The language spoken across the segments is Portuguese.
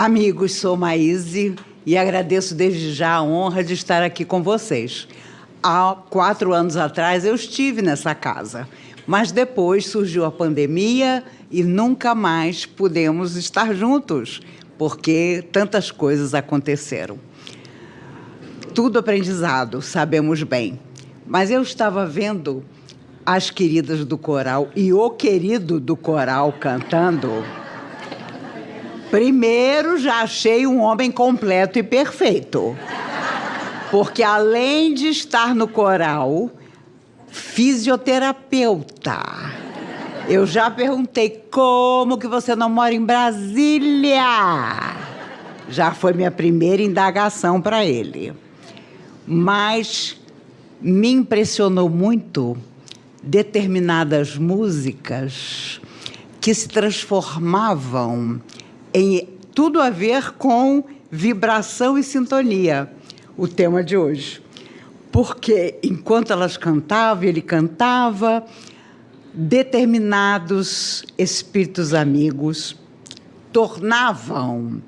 Amigos, sou Maíse e agradeço desde já a honra de estar aqui com vocês. Há 4 anos atrás eu estive nessa casa, mas depois surgiu a pandemia e nunca mais pudemos estar juntos, porque tantas coisas aconteceram. Tudo aprendizado, sabemos bem. Mas eu estava vendo as queridas do coral e o querido do coral cantando. Primeiro, já achei um homem completo e perfeito. Porque, além de estar no coral, fisioterapeuta. Eu já perguntei, como que você não mora em Brasília? Já foi minha primeira indagação para ele. Mas me impressionou muito determinadas músicas que se transformavam em tudo a ver com vibração e sintonia, o tema de hoje. Porque, enquanto elas cantavam, ele cantava, determinados espíritos amigos tornavam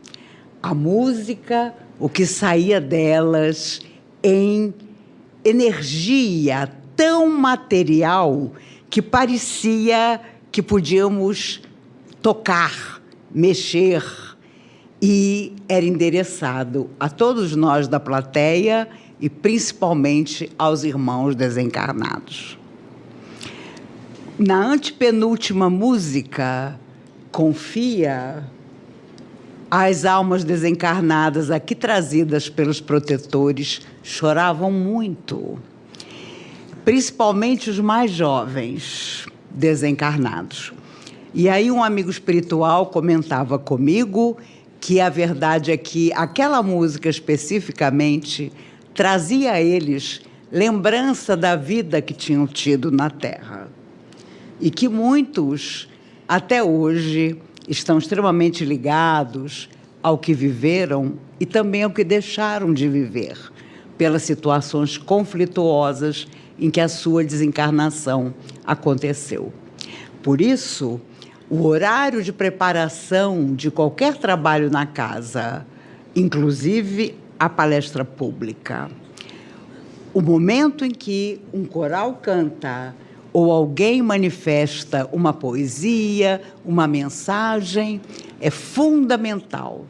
a música, o que saía delas, em energia tão material que parecia que podíamos tocar, mexer, e era endereçado a todos nós da plateia e principalmente aos irmãos desencarnados. Na antepenúltima música, Confia, as almas desencarnadas aqui trazidas pelos protetores choravam muito, principalmente os mais jovens desencarnados. E aí um amigo espiritual comentava comigo que a verdade é que aquela música especificamente trazia a eles lembrança da vida que tinham tido na Terra. E que muitos, até hoje, estão extremamente ligados ao que viveram e também ao que deixaram de viver, pelas situações conflituosas em que a sua desencarnação aconteceu. Por isso, o horário de preparação de qualquer trabalho na casa, inclusive a palestra pública, o momento em que um coral canta ou alguém manifesta uma poesia, uma mensagem, é fundamental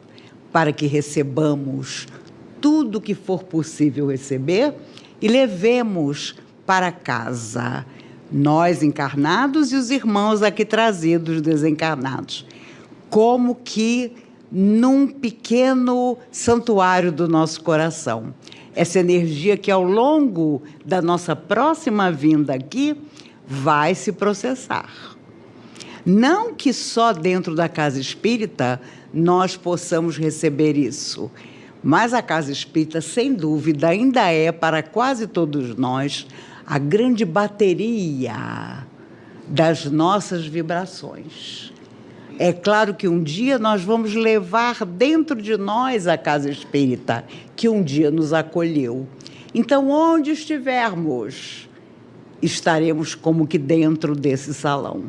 para que recebamos tudo o que for possível receber e levemos para casa, nós encarnados e os irmãos aqui trazidos desencarnados, como que num pequeno santuário do nosso coração. Essa energia que ao longo da nossa próxima vinda aqui vai se processar. Não que só dentro da casa espírita nós possamos receber isso, mas a casa espírita, sem dúvida, ainda é para quase todos nós a grande bateria das nossas vibrações. É claro que um dia nós vamos levar dentro de nós a casa espírita, que um dia nos acolheu. Então, onde estivermos, estaremos como que dentro desse salão.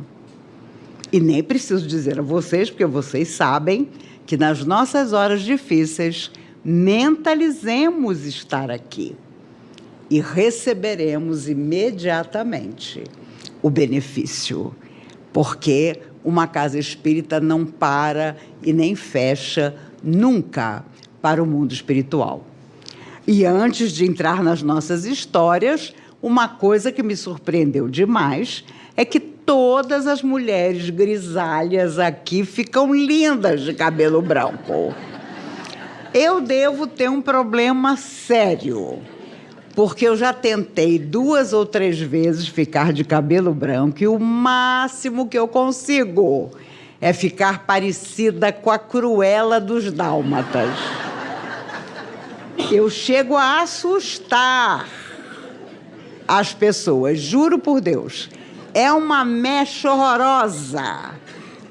E nem preciso dizer a vocês, porque vocês sabem que nas nossas horas difíceis, mentalizemos estar aqui. E receberemos imediatamente o benefício, porque uma casa espírita não para e nem fecha nunca para o mundo espiritual. E antes de entrar nas nossas histórias, uma coisa que me surpreendeu demais é que todas as mulheres grisalhas aqui ficam lindas de cabelo branco. Eu devo ter um problema sério, porque eu já tentei 2 ou 3 vezes ficar de cabelo branco e o máximo que eu consigo é ficar parecida com a Cruella dos Dálmatas. Eu chego a assustar as pessoas, juro por Deus. É uma mecha horrorosa,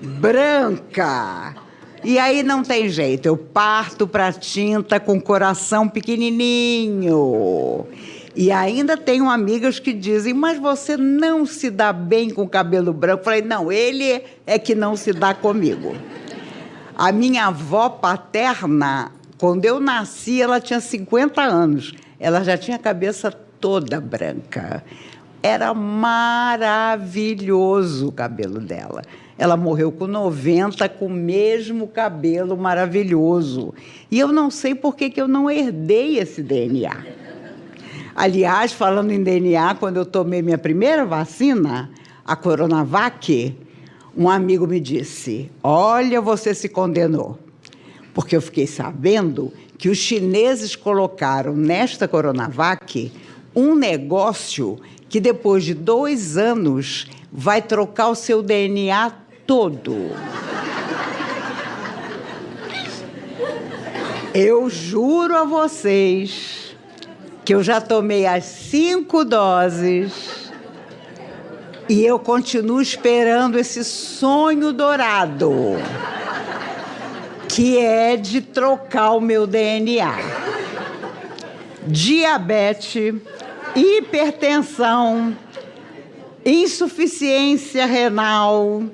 branca. E aí não tem jeito, eu parto para tinta com coração pequenininho. E ainda tenho amigas que dizem, mas você não se dá bem com cabelo branco? Eu falei, não, ele é que não se dá comigo. A minha avó paterna, quando eu nasci, ela tinha 50 anos. Ela já tinha a cabeça toda branca. Era maravilhoso o cabelo dela. Ela morreu com 90, com o mesmo cabelo maravilhoso. E eu não sei por que eu não herdei esse DNA. Aliás, falando em DNA, quando eu tomei minha primeira vacina, a Coronavac, um amigo me disse: olha, você se condenou. Porque eu fiquei sabendo que os chineses colocaram nesta Coronavac um negócio que depois de 2 anos vai trocar o seu DNA todo. Eu juro a vocês que eu já tomei as 5 doses e eu continuo esperando esse sonho dourado, que é de trocar o meu DNA. Diabetes, hipertensão, insuficiência renal.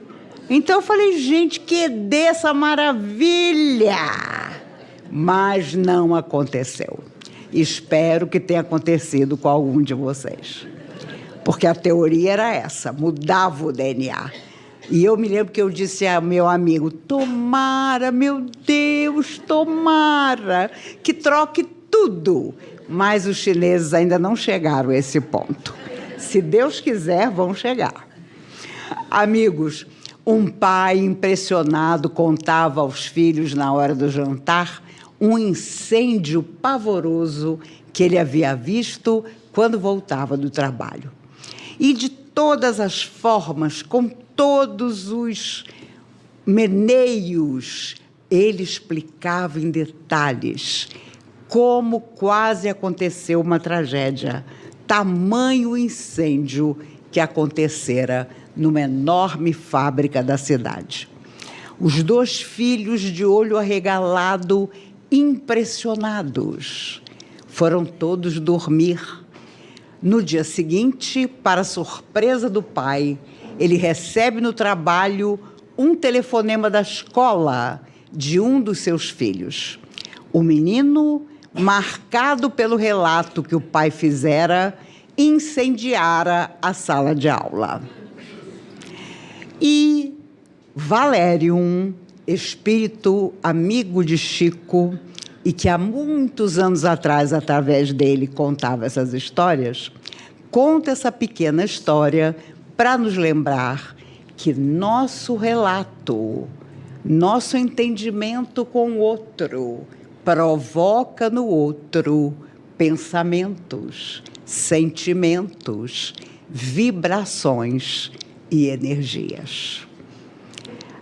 Então eu falei, gente, que dessa maravilha! Mas não aconteceu. Espero que tenha acontecido com algum de vocês. Porque a teoria era essa, mudava o DNA. E eu me lembro que eu disse ao meu amigo, tomara, meu Deus, tomara, que troque tudo. Mas os chineses ainda não chegaram a esse ponto. Se Deus quiser, vão chegar. Amigos, um pai impressionado contava aos filhos na hora do jantar um incêndio pavoroso que ele havia visto quando voltava do trabalho. E de todas as formas, com todos os meneios, ele explicava em detalhes como quase aconteceu uma tragédia, tamanho incêndio que acontecera numa enorme fábrica da cidade. Os 2 filhos, de olho arregalado, impressionados, foram todos dormir. No dia seguinte, para surpresa do pai, ele recebe no trabalho um telefonema da escola de um dos seus filhos. O menino, marcado pelo relato que o pai fizera, incendiara a sala de aula. E Valérium, espírito amigo de Chico, e que há muitos anos atrás, através dele, contava essas histórias, conta essa pequena história para nos lembrar que nosso relato, nosso entendimento com o outro, provoca no outro pensamentos, sentimentos, vibrações e energias.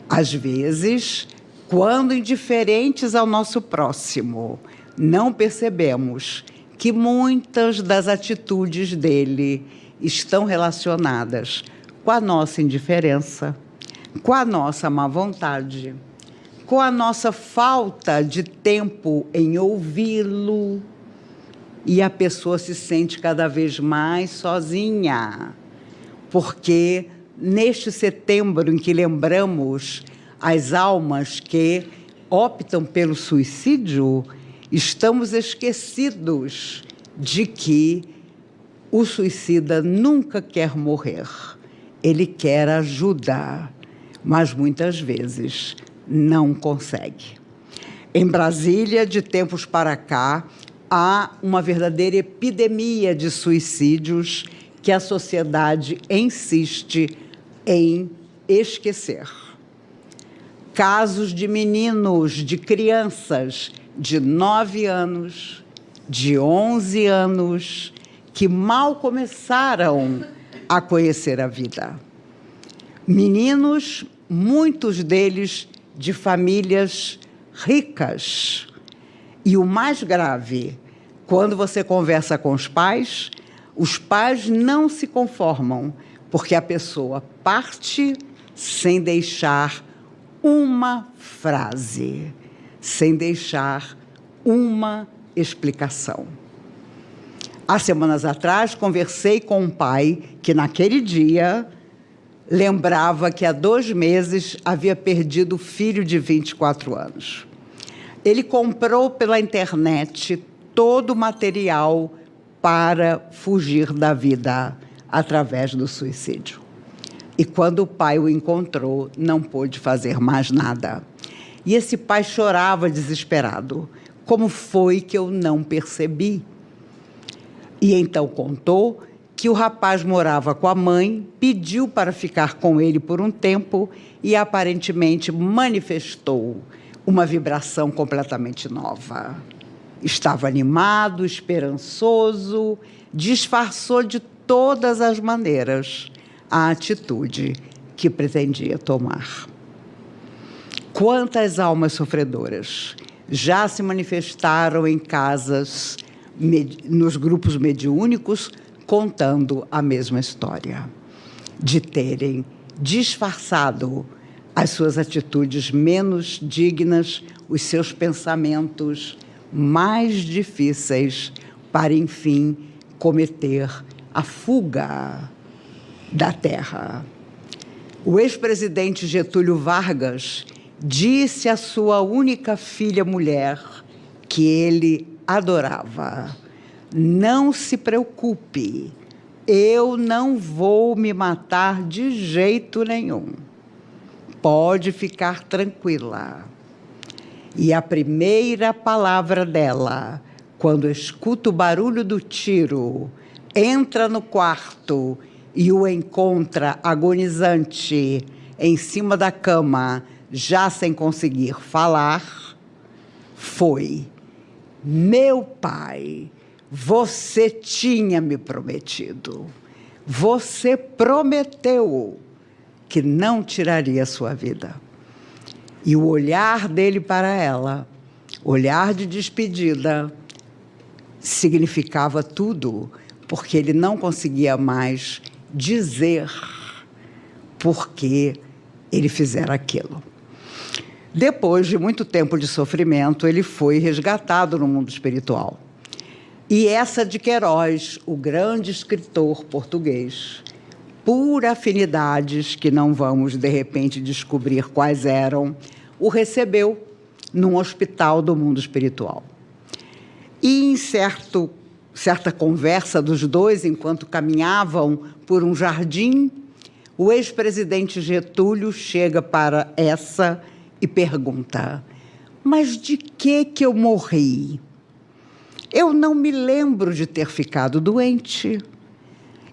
Às vezes, quando indiferentes ao nosso próximo, não percebemos que muitas das atitudes dele estão relacionadas com a nossa indiferença, com a nossa má vontade, com a nossa falta de tempo em ouvi-lo, e a pessoa se sente cada vez mais sozinha, porque neste setembro em que lembramos as almas que optam pelo suicídio, estamos esquecidos de que o suicida nunca quer morrer. Ele quer ajuda, mas muitas vezes não consegue. Em Brasília, de tempos para cá, há uma verdadeira epidemia de suicídios que a sociedade insiste em esquecer. Casos de meninos, de crianças de 9 anos, de 11 anos, que mal começaram a conhecer a vida. Meninos, muitos deles de famílias ricas. E o mais grave, quando você conversa com os pais não se conformam, porque a pessoa parte sem deixar uma frase, sem deixar uma explicação. Há semanas atrás, conversei com um pai que, naquele dia, lembrava que há 2 meses havia perdido o filho de 24 anos. Ele comprou pela internet todo o material para fugir da vida através do suicídio. E quando o pai o encontrou, não pôde fazer mais nada. E esse pai chorava desesperado. Como foi que eu não percebi? E então contou que o rapaz morava com a mãe, pediu para ficar com ele por um tempo e aparentemente manifestou uma vibração completamente nova. Estava animado, esperançoso, disfarçou de todas as maneiras a atitude que pretendia tomar. Quantas almas sofredoras já se manifestaram em casas, nos grupos mediúnicos, contando a mesma história, de terem disfarçado as suas atitudes menos dignas, os seus pensamentos mais difíceis, para, enfim, cometer a fuga da Terra. O ex-presidente Getúlio Vargas disse à sua única filha mulher, que ele adorava: não se preocupe, eu não vou me matar de jeito nenhum. Pode ficar tranquila. E a primeira palavra dela, quando escuta o barulho do tiro, entra no quarto e o encontra agonizante em cima da cama, já sem conseguir falar, foi: meu pai, você tinha me prometido. Você prometeu que não tiraria sua vida. E o olhar dele para ela, olhar de despedida, significava tudo, porque ele não conseguia mais dizer por que ele fizera aquilo. Depois de muito tempo de sofrimento, ele foi resgatado no mundo espiritual. E Eça de Queiroz, o grande escritor português, por afinidades que não vamos, de repente, descobrir quais eram, o recebeu num hospital do mundo espiritual. E em certa conversa dos dois, enquanto caminhavam por um jardim, o ex-presidente Getúlio chega para Eça e pergunta: mas de que eu morri? Eu não me lembro de ter ficado doente.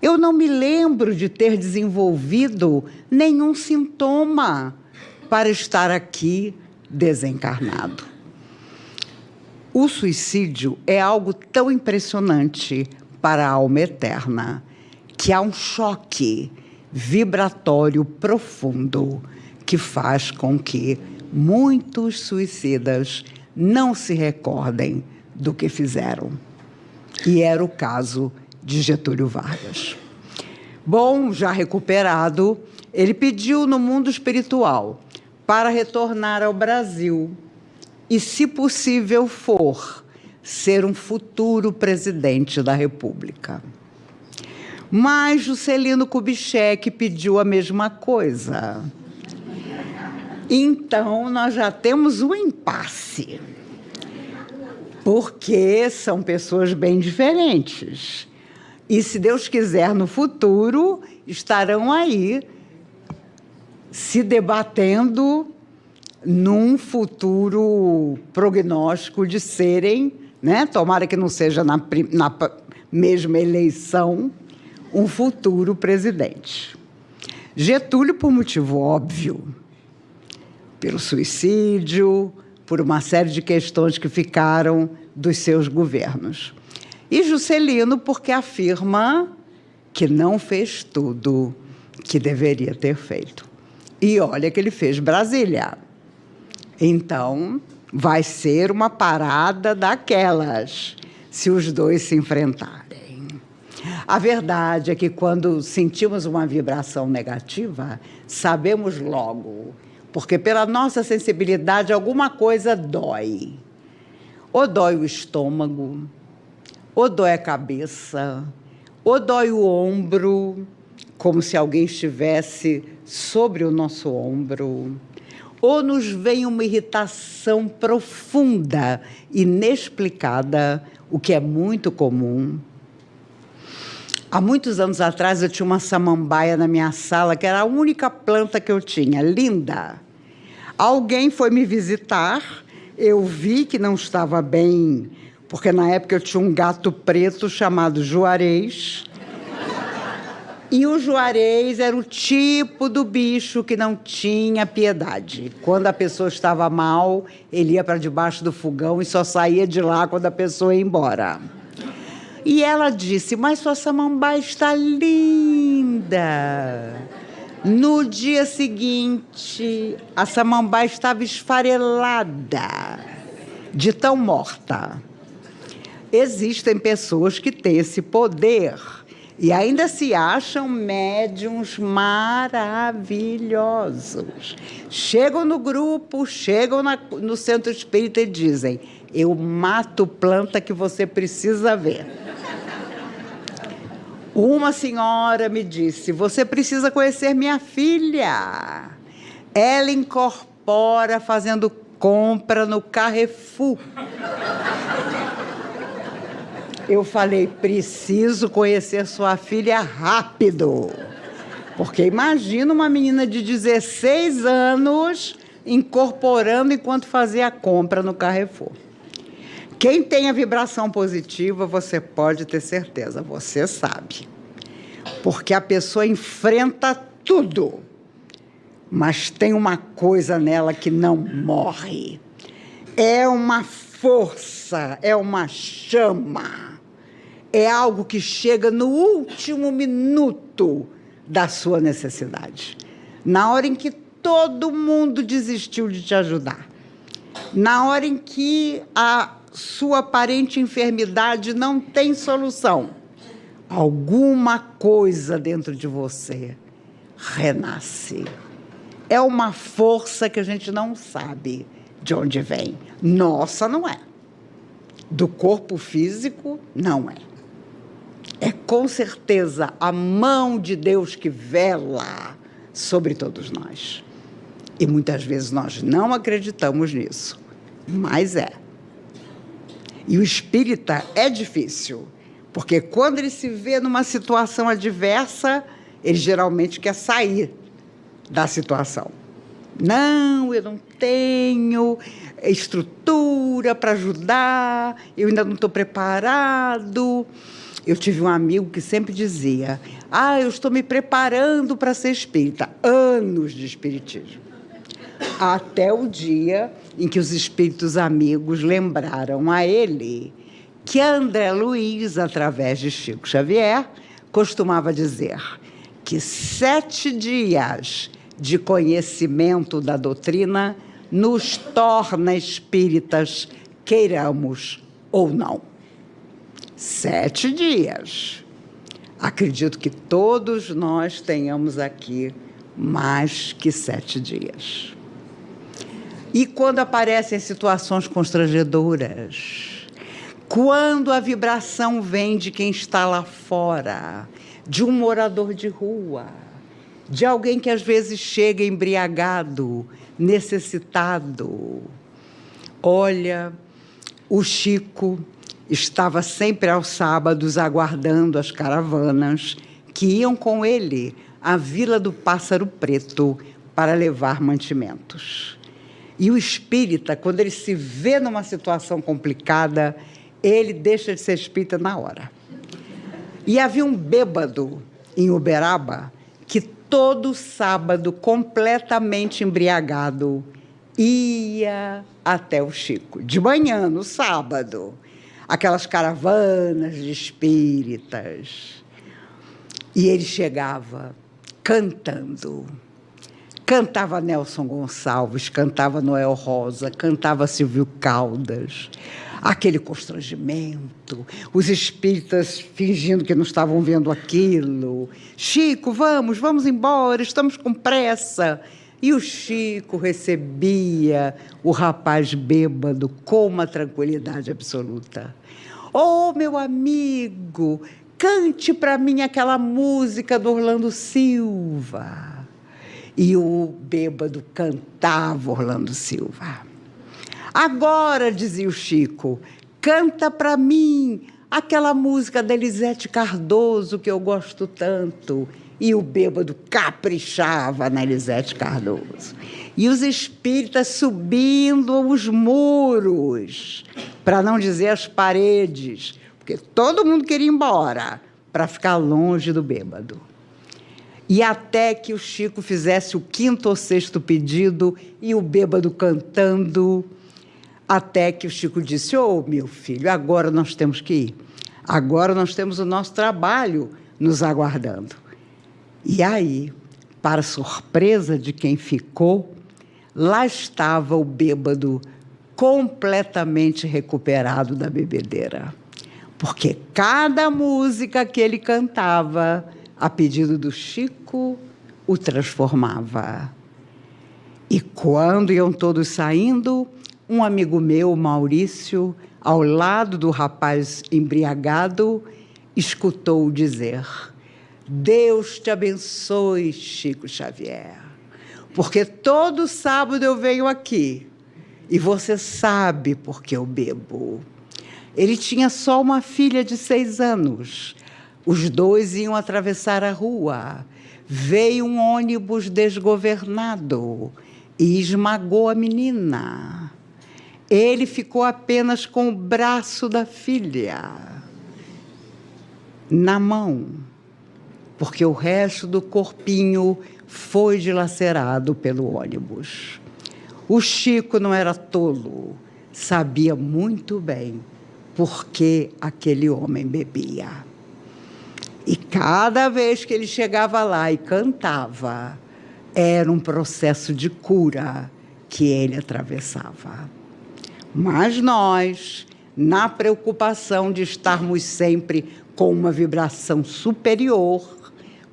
Eu não me lembro de ter desenvolvido nenhum sintoma para estar aqui desencarnado. O suicídio é algo tão impressionante para a alma eterna que há um choque vibratório profundo que faz com que muitos suicidas não se recordem do que fizeram. E era o caso de Getúlio Vargas. Bom, já recuperado, ele pediu no mundo espiritual para retornar ao Brasil e, se possível for, ser um futuro presidente da República. Mas Juscelino Kubitschek pediu a mesma coisa. Então, nós já temos um impasse, porque são pessoas bem diferentes. E, se Deus quiser, no futuro, estarão aí se debatendo num futuro prognóstico de serem, né, tomara que não seja na mesma eleição, um futuro presidente. Getúlio, por motivo óbvio, pelo suicídio, por uma série de questões que ficaram dos seus governos. E Juscelino, porque afirma que não fez tudo que deveria ter feito. E olha que ele fez Brasília. Então, vai ser uma parada daquelas, se os dois se enfrentarem. A verdade é que, quando sentimos uma vibração negativa, sabemos logo, porque pela nossa sensibilidade alguma coisa dói. Ou dói o estômago, ou dói a cabeça, ou dói o ombro, como se alguém estivesse sobre o nosso ombro, ou nos vem uma irritação profunda, inexplicada, o que é muito comum. Há muitos anos atrás, eu tinha uma samambaia na minha sala, que era a única planta que eu tinha, linda. Alguém foi me visitar, eu vi que não estava bem, porque na época eu tinha um gato preto chamado Juarez, e o Juarez era o tipo do bicho que não tinha piedade. Quando a pessoa estava mal, ele ia para debaixo do fogão e só saía de lá quando a pessoa ia embora. E ela disse, mas sua samambaia está linda. No dia seguinte, a samambaia estava esfarelada, de tão morta. Existem pessoas que têm esse poder e ainda se acham médiuns maravilhosos. Chegam no grupo, chegam no centro espírita e dizem, eu mato planta que você precisa ver. Uma senhora me disse, você precisa conhecer minha filha. Ela incorpora fazendo compra no Carrefour. Eu falei, preciso conhecer sua filha rápido. Porque imagina uma menina de 16 anos incorporando enquanto fazia a compra no Carrefour. Quem tem a vibração positiva, você pode ter certeza, você sabe. Porque a pessoa enfrenta tudo, mas tem uma coisa nela que não morre. É uma força, é uma chama, é algo que chega no último minuto da sua necessidade. Na hora em que todo mundo desistiu de te ajudar. Na hora em que a sua aparente enfermidade não tem solução. Alguma coisa dentro de você renasce. É uma força que a gente não sabe de onde vem. Nossa, não é. Do corpo físico, não é. É com certeza a mão de Deus que vela sobre todos nós. E muitas vezes nós não acreditamos nisso, mas é. E o espírita é difícil, porque quando ele se vê numa situação adversa, ele geralmente quer sair da situação. Não, eu não tenho estrutura para ajudar, eu ainda não estou preparado. Eu tive um amigo que sempre dizia, eu estou me preparando para ser espírita. Anos de espiritismo. Até o dia em que os espíritos amigos lembraram a ele que André Luiz, através de Chico Xavier, costumava dizer que 7 dias de conhecimento da doutrina nos torna espíritas, queiramos ou não. 7 dias. Acredito que todos nós tenhamos aqui mais que 7 dias. E quando aparecem situações constrangedoras, quando a vibração vem de quem está lá fora, de um morador de rua, de alguém que às vezes chega embriagado, necessitado. Olha, o Chico estava sempre aos sábados aguardando as caravanas que iam com ele à Vila do Pássaro Preto para levar mantimentos. E o espírita, quando ele se vê numa situação complicada, ele deixa de ser espírita na hora. E havia um bêbado em Uberaba que todo sábado, completamente embriagado, ia até o Chico. De manhã, no sábado, aquelas caravanas de espíritas. E ele chegava cantando. Cantava Nelson Gonçalves, cantava Noel Rosa, cantava Silvio Caldas. Aquele constrangimento, os espíritas fingindo que não estavam vendo aquilo. Chico, vamos embora, estamos com pressa. E o Chico recebia o rapaz bêbado com uma tranquilidade absoluta. Oh, meu amigo, cante para mim aquela música do Orlando Silva. E o bêbado cantava Orlando Silva. Agora, dizia o Chico, canta para mim aquela música da Elisete Cardoso que eu gosto tanto. E o bêbado caprichava na Elisete Cardoso. E os espíritas subindo os muros, para não dizer as paredes, porque todo mundo queria ir embora, para ficar longe do bêbado. E até que o Chico fizesse o 5º ou 6º pedido, e o bêbado cantando, até que o Chico disse, ô, meu filho, agora nós temos que ir. Agora nós temos o nosso trabalho nos aguardando. E aí, para surpresa de quem ficou, lá estava o bêbado completamente recuperado da bebedeira. Porque cada música que ele cantava, a pedido do Chico, o transformava. E quando iam todos saindo, um amigo meu, Maurício, ao lado do rapaz embriagado, escutou-o dizer: Deus te abençoe, Chico Xavier, porque todo sábado eu venho aqui e você sabe por que eu bebo. Ele tinha só uma filha de 6 anos. Os dois iam atravessar a rua. Veio um ônibus desgovernado e esmagou a menina. Ele ficou apenas com o braço da filha na mão, porque o resto do corpinho foi dilacerado pelo ônibus. O Chico não era tolo, sabia muito bem por que aquele homem bebia. E cada vez que ele chegava lá e cantava, era um processo de cura que ele atravessava. Mas nós, na preocupação de estarmos sempre com uma vibração superior,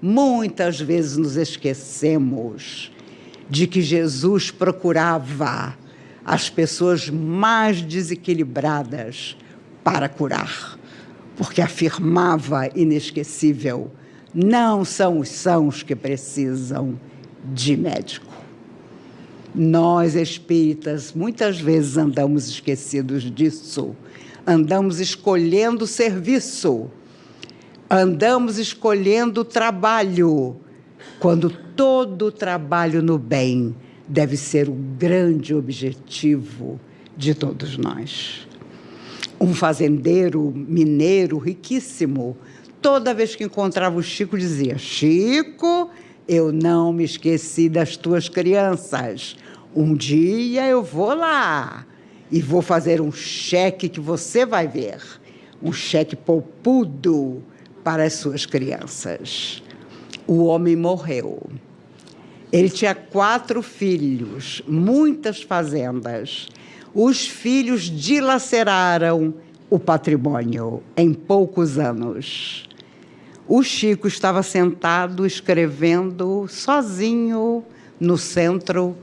muitas vezes nos esquecemos de que Jesus procurava as pessoas mais desequilibradas para curar, porque afirmava inesquecível: não são os sãos que precisam de médico. Nós, espíritas, muitas vezes andamos esquecidos disso, andamos escolhendo serviço, andamos escolhendo trabalho, quando todo o trabalho no bem deve ser o grande objetivo de todos nós. Um fazendeiro mineiro riquíssimo, toda vez que encontrava o Chico, dizia: Chico, eu não me esqueci das tuas crianças. Um dia eu vou lá e vou fazer um cheque que você vai ver, um cheque poupudo para as suas crianças. O homem morreu. Ele tinha 4 filhos, muitas fazendas. Os filhos dilaceraram o patrimônio em poucos anos. O Chico estava sentado escrevendo sozinho no centro,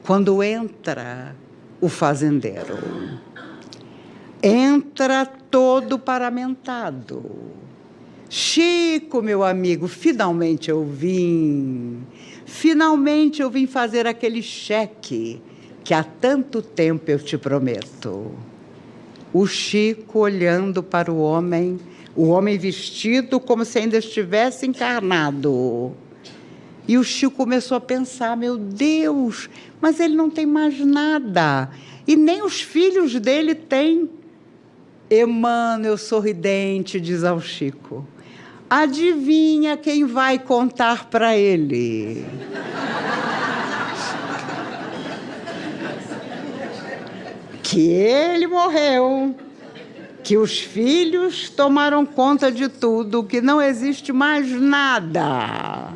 quando entra o fazendeiro. Entra todo paramentado. Chico, meu amigo, finalmente eu vim. Finalmente eu vim fazer aquele cheque que há tanto tempo eu te prometo. O Chico olhando para o homem vestido como se ainda estivesse encarnado. E o Chico começou a pensar: meu Deus, mas ele não tem mais nada. E nem os filhos dele têm. Emmanuel, sorridente, diz ao Chico: adivinha quem vai contar para ele? Que ele morreu, que os filhos tomaram conta de tudo, que não existe mais nada.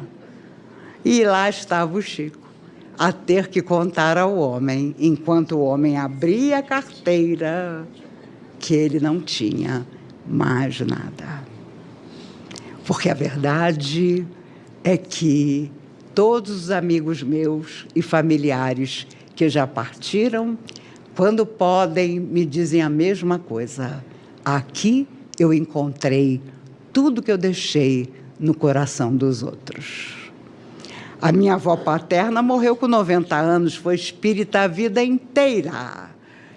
E lá estava o Chico, a ter que contar ao homem, enquanto o homem abria a carteira, que ele não tinha mais nada. Porque a verdade é que todos os amigos meus e familiares que já partiram, quando podem, me dizem a mesma coisa: aqui eu encontrei tudo que eu deixei no coração dos outros. A minha avó paterna morreu com 90 anos, foi espírita a vida inteira.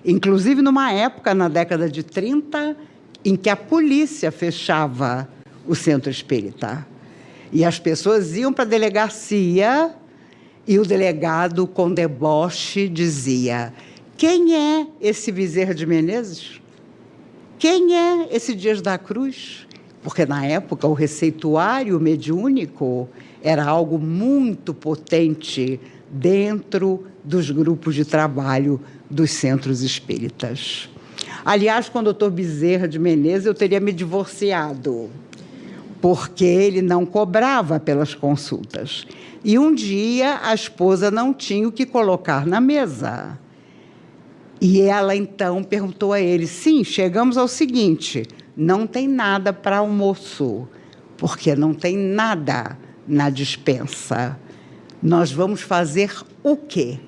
Inclusive numa época, na década de 30, em que a polícia fechava o centro espírita. E as pessoas iam para a delegacia e o delegado, com deboche, dizia: quem é esse Bezerra de Menezes? Quem é esse Dias da Cruz? Porque, na época, o receituário mediúnico era algo muito potente dentro dos grupos de trabalho dos centros espíritas. Aliás, com o doutor Bezerra de Menezes, eu teria me divorciado, porque ele não cobrava pelas consultas. E um dia a esposa não tinha o que colocar na mesa. E ela, então, perguntou a ele: sim, chegamos ao seguinte, não tem nada para almoço, porque não tem nada na despensa. Nós vamos fazer o quê?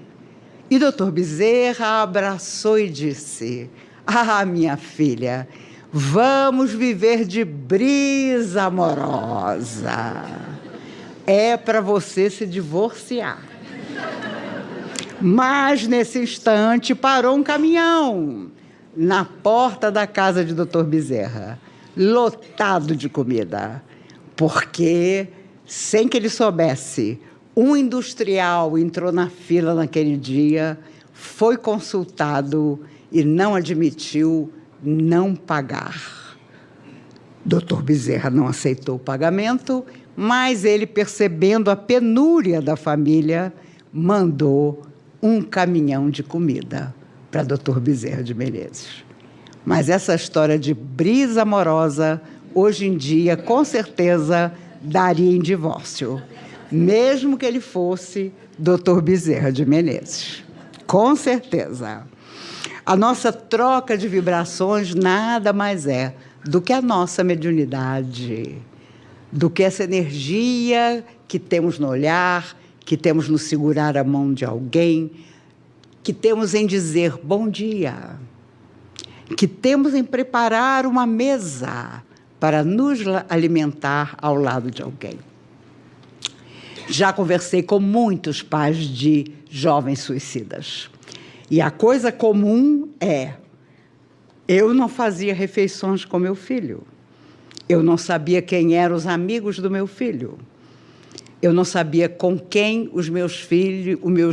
E doutor Bezerra abraçou e disse: ah, minha filha, vamos viver de brisa amorosa. É para você se divorciar. Mas, nesse instante, parou um caminhão na porta da casa de doutor Bezerra, lotado de comida, porque, sem que ele soubesse, um industrial entrou na fila naquele dia, foi consultado e não admitiu não pagar. Doutor Bezerra não aceitou o pagamento, mas ele, percebendo a penúria da família, mandou um caminhão de comida para doutor Bezerra de Menezes. Mas essa história de brisa amorosa, hoje em dia, com certeza, daria em divórcio, mesmo que ele fosse doutor Bezerra de Menezes. Com certeza. A nossa troca de vibrações nada mais é do que a nossa mediunidade, do que essa energia que temos no olhar, que temos no segurar a mão de alguém, que temos em dizer bom dia, que temos em preparar uma mesa para nos alimentar ao lado de alguém. Já conversei com muitos pais de jovens suicidas. E a coisa comum é: eu não fazia refeições com meu filho. Eu não sabia quem eram os amigos do meu filho. Eu não sabia com quem os meus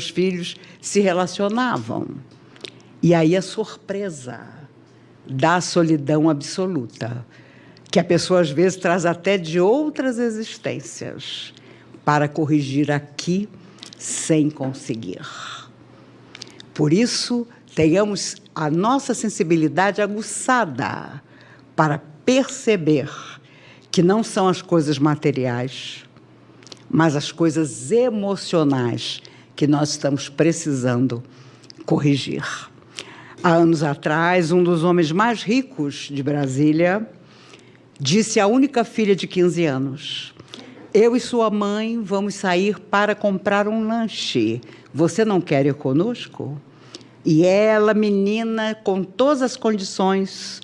filhos se relacionavam. E aí a surpresa da solidão absoluta, que a pessoa, às vezes, traz até de outras existências, para corrigir aqui sem conseguir. Por isso, tenhamos a nossa sensibilidade aguçada para perceber que não são as coisas materiais, mas as coisas emocionais que nós estamos precisando corrigir. Há anos atrás, um dos homens mais ricos de Brasília disse à única filha de 15 anos: eu e sua mãe vamos sair para comprar um lanche. Você não quer ir conosco? E ela, menina, com todas as condições,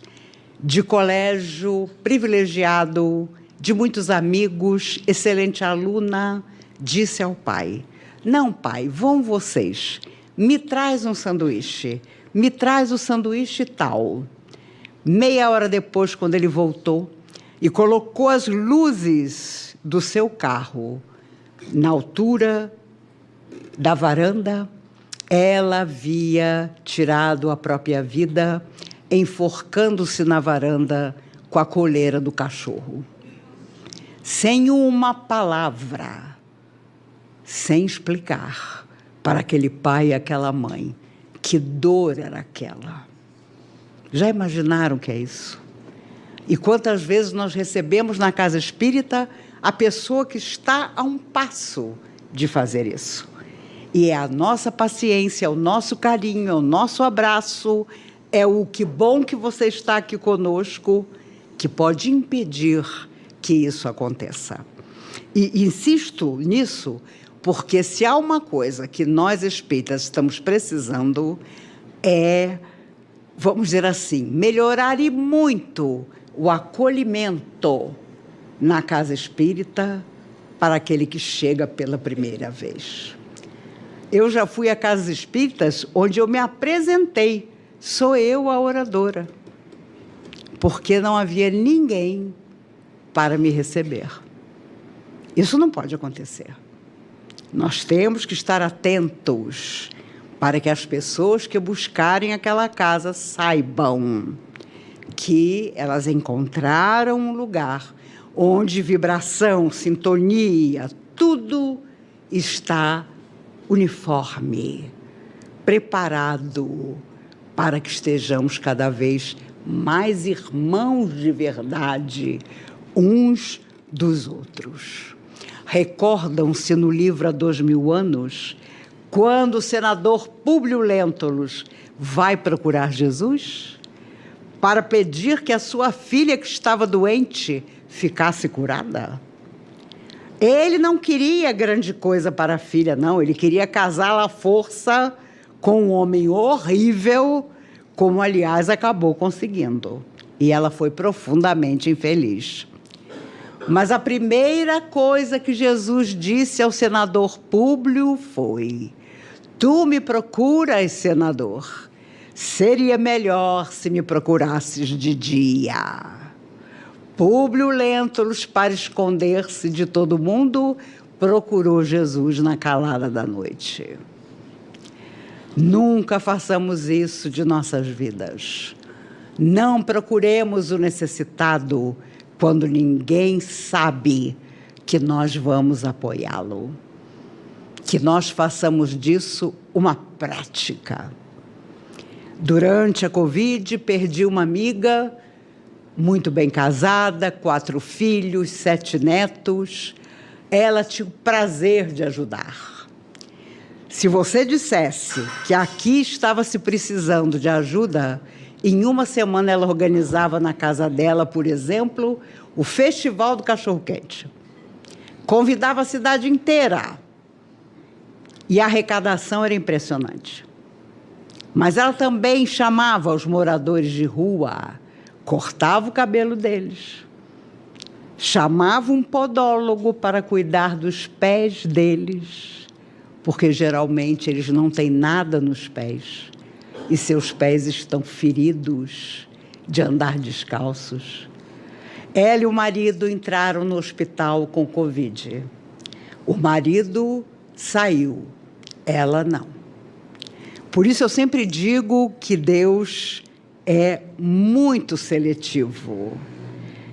de colégio privilegiado, de muitos amigos, excelente aluna, disse ao pai: não, pai, vão vocês, me traz um sanduíche, me traz o sanduíche tal. Meia hora depois, quando ele voltou e colocou as luzes do seu carro na altura da varanda, ela havia tirado a própria vida, enforcando-se na varanda com a coleira do cachorro. Sem uma palavra, sem explicar para aquele pai e aquela mãe que dor era aquela. Já imaginaram o que é isso? E quantas vezes nós recebemos na casa espírita a pessoa que está a um passo de fazer isso? E é a nossa paciência, o nosso carinho, o nosso abraço, é o que bom que você está aqui conosco, que pode impedir que isso aconteça. E insisto nisso, porque se há uma coisa que nós espíritas estamos precisando é, vamos dizer assim, melhorar e muito o acolhimento na casa espírita para aquele que chega pela primeira vez. Eu já fui a casas espíritas onde eu me apresentei, sou eu a oradora, porque não havia ninguém para me receber. Isso não pode acontecer. Nós temos que estar atentos para que as pessoas que buscarem aquela casa saibam que elas encontraram um lugar onde vibração, sintonia, tudo está uniforme, preparado para que estejamos cada vez mais irmãos de verdade uns dos outros. Recordam-se no livro Há 2000 anos, quando o senador Públio Lentulus vai procurar Jesus para pedir que a sua filha, que estava doente, ficasse curada? Ele não queria grande coisa para a filha, não. Ele queria casá-la à força com um homem horrível, como, aliás, acabou conseguindo. E ela foi profundamente infeliz. Mas a primeira coisa que Jesus disse ao senador Públio foi: tu me procuras, senador. Seria melhor se me procurasses de dia. Públio Lentulus, para esconder-se de todo mundo, procurou Jesus na calada da noite. Nunca façamos isso de nossas vidas. Não procuremos o necessitado quando ninguém sabe que nós vamos apoiá-lo. Que nós façamos disso uma prática. Durante a Covid, perdi uma amiga muito bem casada, 4 filhos, 7 netos. Ela tinha o prazer de ajudar. Se você dissesse que aqui estava se precisando de ajuda, em uma semana ela organizava na casa dela, por exemplo, o Festival do Cachorro-Quente. Convidava a cidade inteira. E a arrecadação era impressionante. Mas ela também chamava os moradores de rua, cortava o cabelo deles, chamava um podólogo para cuidar dos pés deles, porque geralmente eles não têm nada nos pés e seus pés estão feridos de andar descalços. Ela e o marido entraram no hospital com Covid. O marido saiu, ela não. Por isso eu sempre digo que Deus é muito seletivo.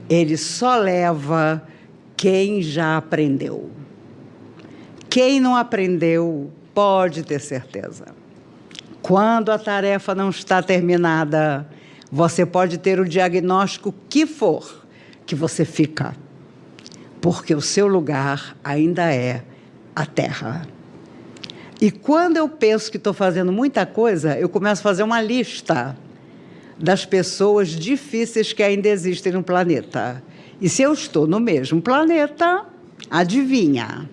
Ele só leva quem já aprendeu. Quem não aprendeu, pode ter certeza. Quando a tarefa não está terminada, você pode ter o diagnóstico que for, que você fica. Porque o seu lugar ainda é a terra. E quando eu penso que estou fazendo muita coisa, eu começo a fazer uma lista das pessoas difíceis que ainda existem no planeta. E se eu estou no mesmo planeta, adivinha?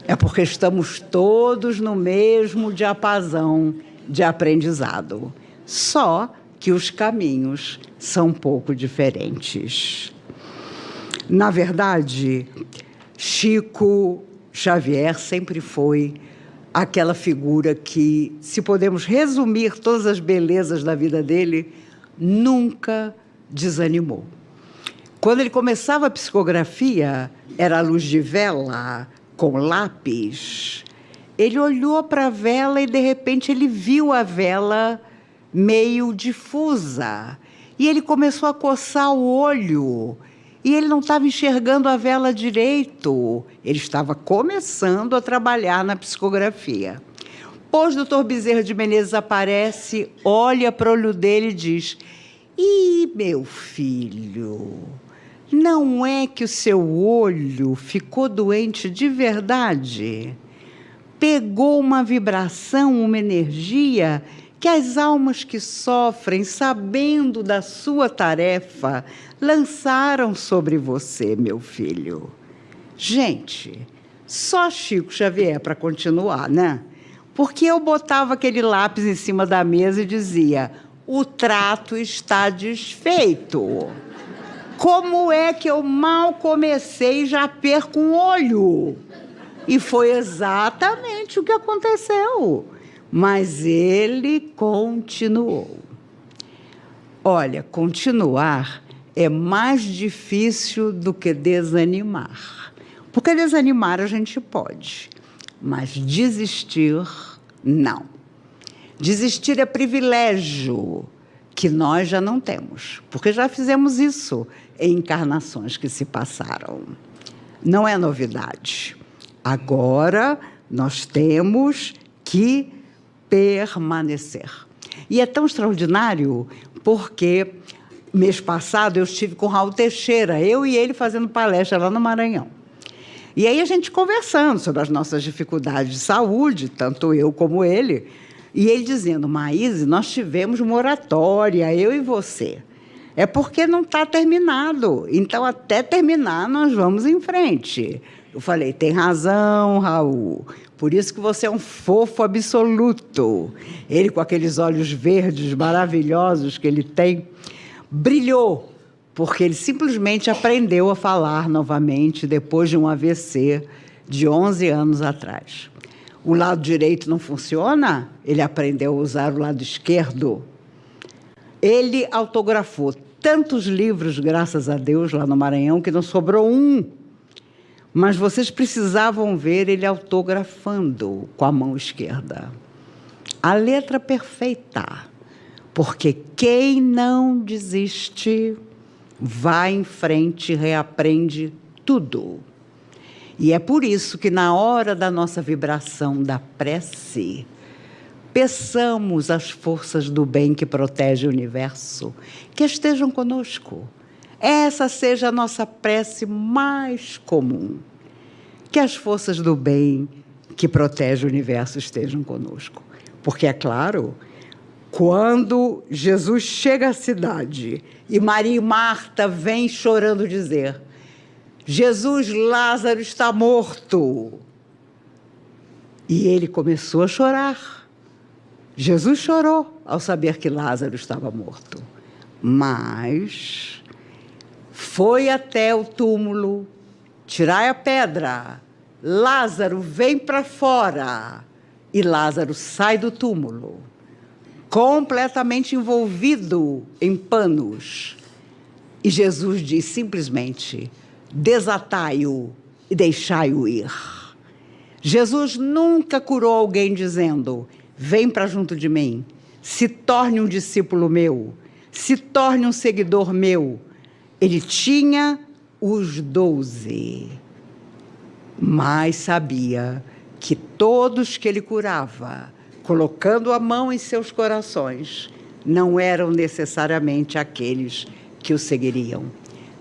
É porque estamos todos no mesmo diapasão de aprendizado. Só que os caminhos são um pouco diferentes. Na verdade, Chico Xavier sempre foi aquela figura que, se podemos resumir todas as belezas da vida dele, nunca desanimou. Quando ele começava a psicografia, era a luz de vela, com lápis. Ele olhou para a vela e, de repente, ele viu a vela meio difusa. E ele começou a coçar o olho. E ele não estava enxergando a vela direito. Ele estava começando a trabalhar na psicografia. Pois o Dr. Bezerra de Menezes aparece, olha para o olho dele e diz: "Ih, meu filho, não é que o seu olho ficou doente de verdade? Pegou uma vibração, uma energia que as almas que sofrem, sabendo da sua tarefa, lançaram sobre você, meu filho." Gente, só Chico Xavier para continuar, né? Porque eu botava aquele lápis em cima da mesa e dizia: "O trato está desfeito." Como é que eu mal comecei e já perco um olho? E foi exatamente o que aconteceu. Mas ele continuou. Olha, continuar é mais difícil do que desanimar. Porque desanimar a gente pode, mas desistir, não. Desistir é privilégio que nós já não temos, porque já fizemos isso em encarnações que se passaram. Não é novidade. Agora nós temos que permanecer. E é tão extraordinário porque mês passado eu estive com o Raul Teixeira, eu e ele fazendo palestra lá no Maranhão. E aí a gente conversando sobre as nossas dificuldades de saúde, tanto eu como ele, e ele dizendo, Maíse, nós tivemos moratória, eu e você. É porque não está terminado. Então, até terminar, nós vamos em frente. Eu falei, tem razão, Raul. Por isso que você é um fofo absoluto. Ele, com aqueles olhos verdes maravilhosos que ele tem, brilhou, porque ele simplesmente aprendeu a falar novamente depois de um AVC de 11 anos atrás. O lado direito não funciona, ele aprendeu a usar o lado esquerdo. Ele autografou tantos livros, graças a Deus, lá no Maranhão, que não sobrou um. Mas vocês precisavam ver ele autografando com a mão esquerda. A letra perfeita. Porque quem não desiste, vai em frente, reaprende tudo. E é por isso que, na hora da nossa vibração da prece, peçamos às forças do bem que protegem o universo, que estejam conosco. Essa seja a nossa prece mais comum. Que as forças do bem que protegem o universo estejam conosco. Porque, é claro, quando Jesus chega à cidade e Maria e Marta vêm chorando dizer, Jesus, Lázaro está morto. E ele começou a chorar. Jesus chorou ao saber que Lázaro estava morto. Mas foi até o túmulo, tirai a pedra. Lázaro, vem para fora. E Lázaro sai do túmulo, completamente envolvido em panos. E Jesus diz simplesmente, desatai-o e deixai-o ir. Jesus nunca curou alguém dizendo, vem para junto de mim, se torne um discípulo meu, se torne um seguidor meu. Ele tinha os 12, mas sabia que todos que ele curava, colocando a mão em seus corações, não eram necessariamente aqueles que o seguiriam.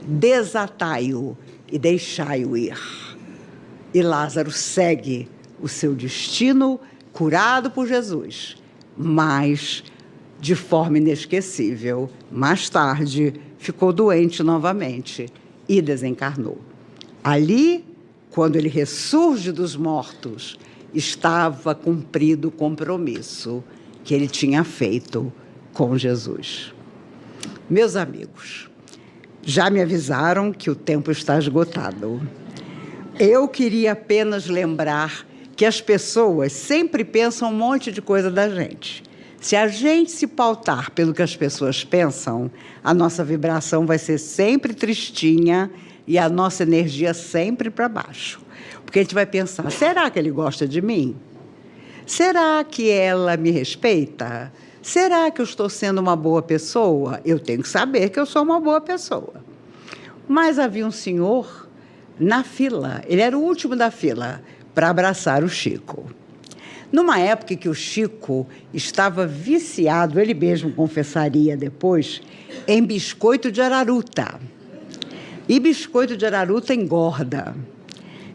Desatai-o e deixai-o ir. E Lázaro segue o seu destino, curado por Jesus, mas, de forma inesquecível, mais tarde, ficou doente novamente e desencarnou. Ali, quando ele ressurge dos mortos, estava cumprido o compromisso que ele tinha feito com Jesus. Meus amigos, já me avisaram que o tempo está esgotado. Eu queria apenas lembrar que as pessoas sempre pensam um monte de coisa da gente. Se a gente se pautar pelo que as pessoas pensam, a nossa vibração vai ser sempre tristinha e a nossa energia sempre para baixo. Porque a gente vai pensar, será que ele gosta de mim? Será que ela me respeita? Será que eu estou sendo uma boa pessoa? Eu tenho que saber que eu sou uma boa pessoa. Mas havia um senhor na fila, ele era o último da fila, para abraçar o Chico. Numa época que o Chico estava viciado, ele mesmo confessaria depois, em biscoito de araruta. E biscoito de araruta engorda.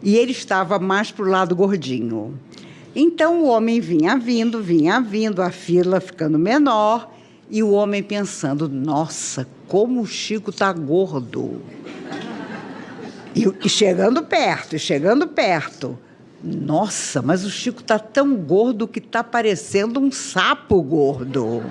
E ele estava mais para o lado gordinho. Então o homem vinha vindo, a fila ficando menor, e o homem pensando, nossa, como o Chico está gordo. E chegando perto. Nossa, mas o Chico está tão gordo que está parecendo um sapo gordo.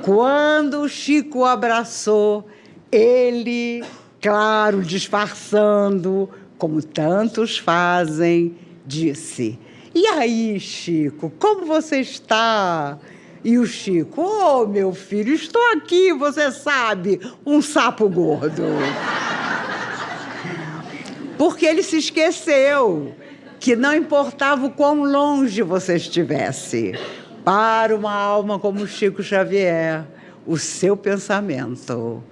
Quando o Chico o abraçou, Ele, claro, disfarçando, como tantos fazem, disse: "E aí, Chico, como você está?" E o Chico: "Oh, meu filho, estou aqui, você sabe, um sapo gordo." Porque ele se esqueceu que não importava o quão longe você estivesse, para uma alma como Chico Xavier, o seu pensamento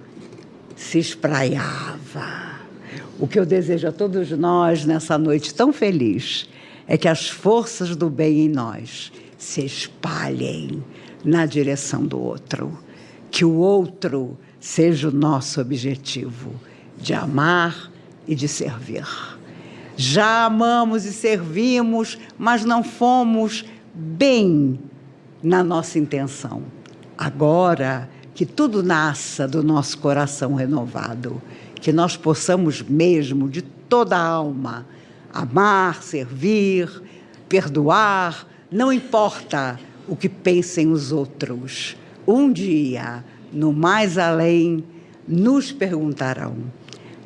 se espraiava. O que eu desejo a todos nós nessa noite tão feliz é que as forças do bem em nós se espalhem na direção do outro, que o outro seja o nosso objetivo de amar e de servir. Já amamos e servimos, mas não fomos bem na nossa intenção. Agora, que tudo nasça do nosso coração renovado, que nós possamos mesmo, de toda a alma, amar, servir, perdoar, não importa o que pensem os outros. Um dia, no mais além, nos perguntarão: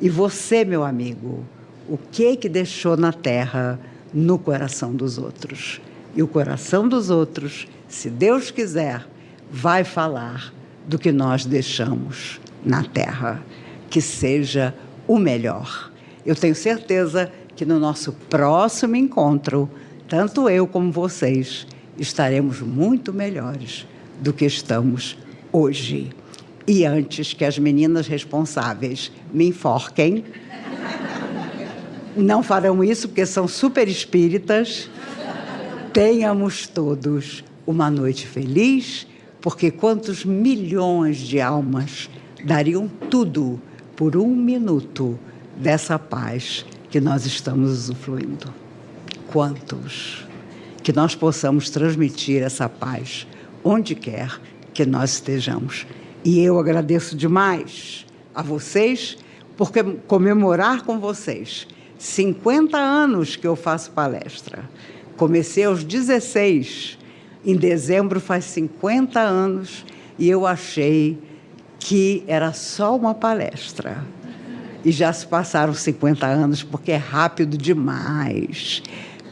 "E você, meu amigo, o que deixou na terra no coração dos outros?" E o coração dos outros, se Deus quiser, vai falar do que nós deixamos na terra, que seja o melhor. Eu tenho certeza que no nosso próximo encontro, tanto eu como vocês estaremos muito melhores do que estamos hoje. E antes que as meninas responsáveis me enforquem, não farão isso porque são super espíritas, tenhamos todos uma noite feliz, porque quantos milhões de almas dariam tudo por um minuto dessa paz que nós estamos usufruindo? Quantos? Que nós possamos transmitir essa paz onde quer que nós estejamos. E eu agradeço demais a vocês por comemorar com vocês 50 anos que eu faço palestra. Comecei aos 16, em dezembro faz 50 anos, e eu achei que era só uma palestra. E já se passaram 50 anos, porque é rápido demais.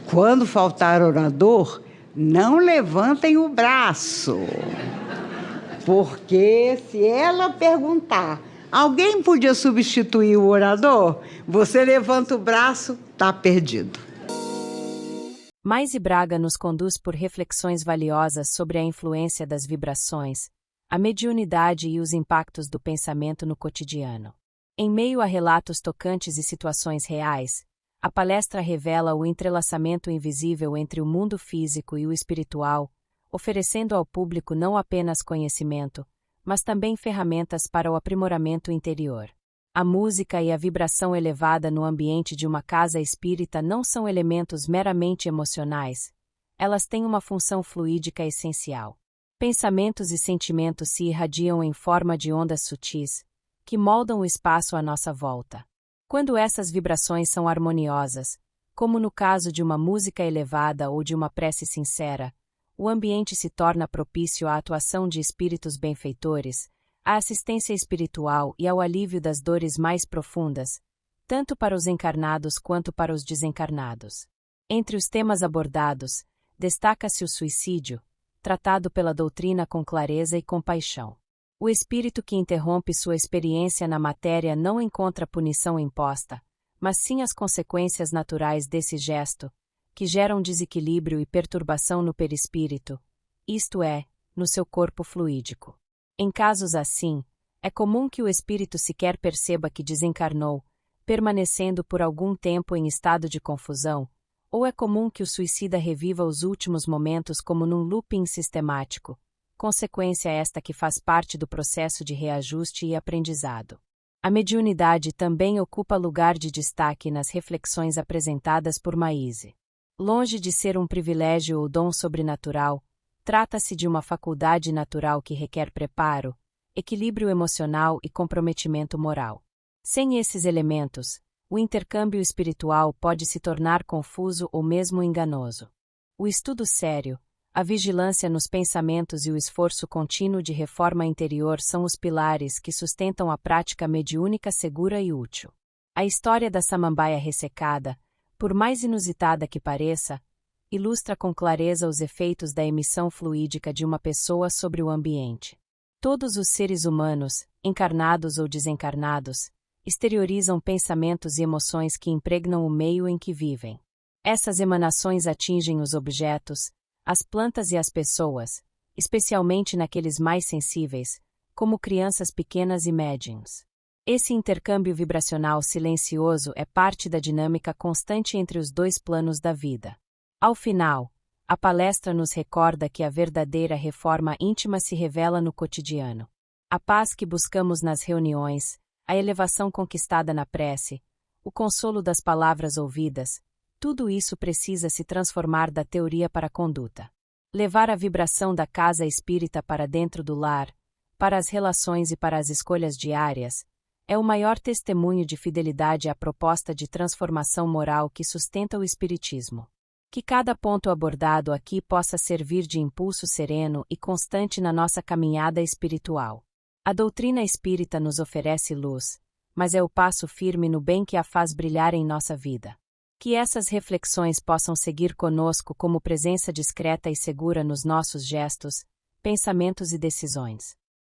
Quando faltar orador, não levantem o braço. Porque se ela perguntar, alguém podia substituir o orador? Você levanta o braço, está perdido. Maíse Braga nos conduz por reflexões valiosas sobre a influência das vibrações, a mediunidade e os impactos do pensamento no cotidiano. Em meio a relatos tocantes e situações reais, a palestra revela o entrelaçamento invisível entre o mundo físico e o espiritual, oferecendo ao público não apenas conhecimento, mas também ferramentas para o aprimoramento interior. A música e a vibração elevada no ambiente de uma casa espírita não são elementos meramente emocionais, elas têm uma função fluídica essencial. Pensamentos e sentimentos se irradiam em forma de ondas sutis, que moldam o espaço à nossa volta. Quando essas vibrações são harmoniosas, como no caso de uma música elevada ou de uma prece sincera, o ambiente se torna propício à atuação de espíritos benfeitores, à assistência espiritual e ao alívio das dores mais profundas, tanto para os encarnados quanto para os desencarnados. Entre os temas abordados, destaca-se o suicídio, tratado pela doutrina com clareza e compaixão. O espírito que interrompe sua experiência na matéria não encontra punição imposta, mas sim as consequências naturais desse gesto, que geram desequilíbrio e perturbação no perispírito, isto é, no seu corpo fluídico. Em casos assim, é comum que o espírito sequer perceba que desencarnou, permanecendo por algum tempo em estado de confusão, ou é comum que o suicida reviva os últimos momentos como num looping sistemático, consequência esta que faz parte do processo de reajuste e aprendizado. A mediunidade também ocupa lugar de destaque nas reflexões apresentadas por Maíse. Longe de ser um privilégio ou dom sobrenatural, trata-se de uma faculdade natural que requer preparo, equilíbrio emocional e comprometimento moral. Sem esses elementos, o intercâmbio espiritual pode se tornar confuso ou mesmo enganoso. O estudo sério, A vigilância nos pensamentos e o esforço contínuo de reforma interior são os pilares que sustentam a prática mediúnica segura e útil. A história da samambaia ressecada, por mais inusitada que pareça, ilustra com clareza os efeitos da emissão fluídica de uma pessoa sobre o ambiente. Todos os seres humanos, encarnados ou desencarnados, exteriorizam pensamentos e emoções que impregnam o meio em que vivem. Essas emanações atingem os objetos, as plantas e as pessoas, especialmente naqueles mais sensíveis, como crianças pequenas e médiums. Esse intercâmbio vibracional silencioso é parte da dinâmica constante entre os dois planos da vida. Ao final, a palestra nos recorda que a verdadeira reforma íntima se revela no cotidiano. A paz que buscamos nas reuniões, a elevação conquistada na prece, o consolo das palavras ouvidas, tudo isso precisa se transformar da teoria para a conduta. Levar a vibração da casa espírita para dentro do lar, para as relações e para as escolhas diárias, é o maior testemunho de fidelidade à proposta de transformação moral que sustenta o Espiritismo. Que cada ponto abordado aqui possa servir de impulso sereno e constante na nossa caminhada espiritual. A doutrina espírita nos oferece luz, mas é o passo firme no bem que a faz brilhar em nossa vida. Que essas reflexões possam seguir conosco como presença discreta e segura nos nossos gestos, pensamentos e decisões.